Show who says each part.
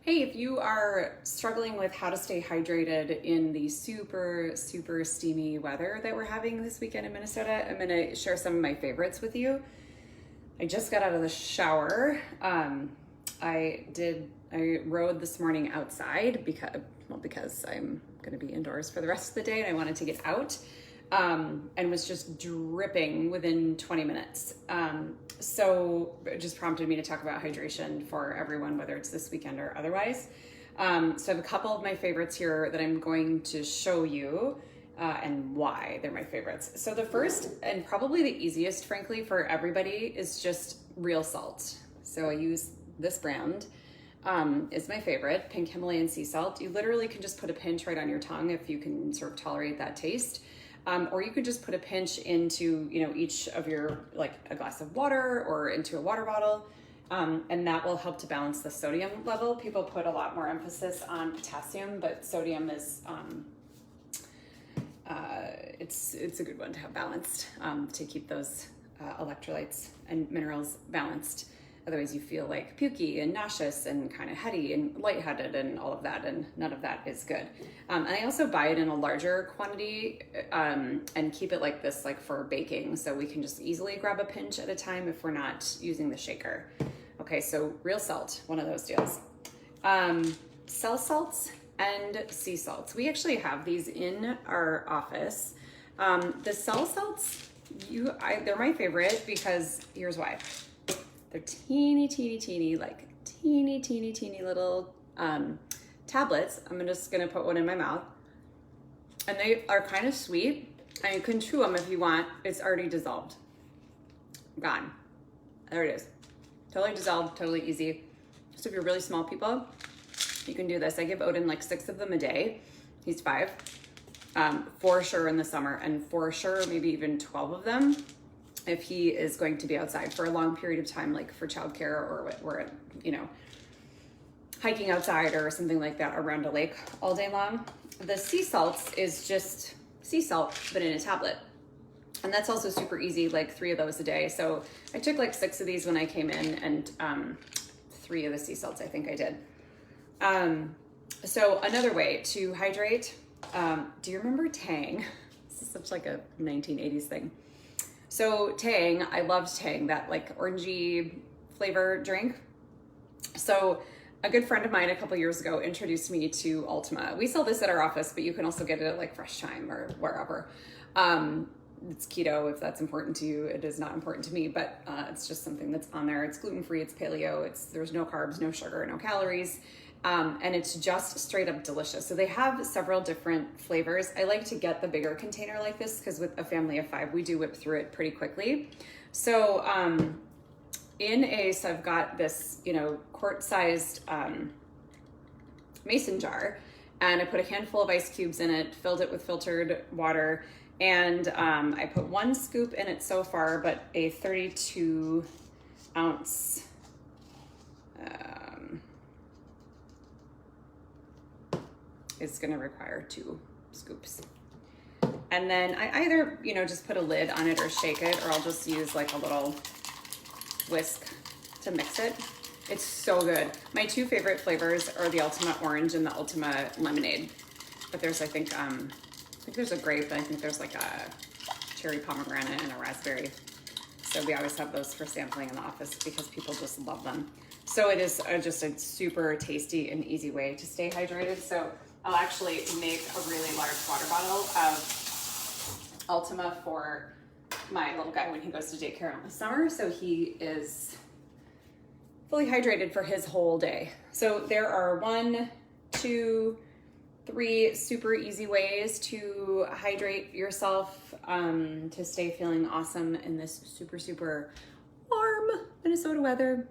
Speaker 1: Hey, if you are struggling with how to stay hydrated in the super steamy weather that we're having this weekend in Minnesota, I'm gonna share some of my favorites with you. I just got out of the shower. I rode this morning outside because I'm gonna be indoors for the rest of the day and I wanted to get out, and was just dripping within 20 minutes. So it just prompted me to talk about hydration for everyone, whether it's this weekend or otherwise. So I have a couple of my favorites here that I'm going to show you and why they're my favorites. So the first and probably the easiest, frankly, for everybody is just real salt. So I use this brand. Is my favorite, pink Himalayan sea salt. You literally can just put a pinch right on your tongue if you can sort of tolerate that taste. Or you could just put a pinch into, each of your, like a glass of water or into a water bottle. And that will help to balance the sodium level. People put a lot more emphasis on potassium, but sodium is, it's a good one to have balanced, to keep those electrolytes and minerals balanced. Otherwise you feel like pukey and nauseous and kind of heady and lightheaded and all of that, and none of that is good. And I also buy it in a larger quantity and keep it like this, like for baking, so we can just easily grab a pinch at a time if we're not using the shaker. Okay, so real salt, one of those deals. Cell salts and sea salts. We actually have these in our office. The cell salts, they're my favorite because here's why. They're teeny little tablets. I'm just gonna put one in my mouth. And they are kind of sweet. And you can chew them if you want. It's already dissolved. Gone. There it is. Totally dissolved, totally easy. So if you're really small people, you can do this. I give Odin like 6 of them a day. He's 5. For sure in the summer, and for sure maybe even 12 of them if he is going to be outside for a long period of time, like for childcare or we're, hiking outside or something like that around a lake all day long. The sea salts is just sea salt, but in a tablet. And that's also super easy, like 3 of those a day. So I took like 6 of these when I came in, and 3 of the sea salts I think I did. So another way to hydrate, do you remember Tang? This is such like a 1980s thing. So Tang, I loved Tang, that like orangey flavor drink. So a good friend of mine a couple years ago introduced me to Ultima. We sell this at our office, but you can also get it at like Fresh Thyme or wherever. It's keto if that's important to you. It is not important to me, but it's just something that's on there. It's gluten-free, it's paleo, there's no carbs, no sugar, no calories. And it's just straight up delicious. So they have several different flavors. I like to get the bigger container like this because with a family of 5, we do whip through it pretty quickly. So in Ace, I've got this, quart-sized mason jar, and I put a handful of ice cubes in it, filled it with filtered water, and I put 1 scoop in it so far, but a 32 ounce is going to require 2 scoops. And then I either, just put a lid on it or shake it, or I'll just use like a little whisk to mix it. It's so good. My 2 favorite flavors are the Ultima Orange and the Ultima Lemonade. But there's, I think there's a grape, and I think there's like a cherry pomegranate and a raspberry. So we always have those for sampling in the office because people just love them. So it is just a super tasty and easy way to stay hydrated. So I'll actually make a really large water bottle of Ultima for my little guy when he goes to daycare in the summer, so he is fully hydrated for his whole day. So there are 1, 2, 3 super easy ways to hydrate yourself, to stay feeling awesome in this super warm Minnesota weather.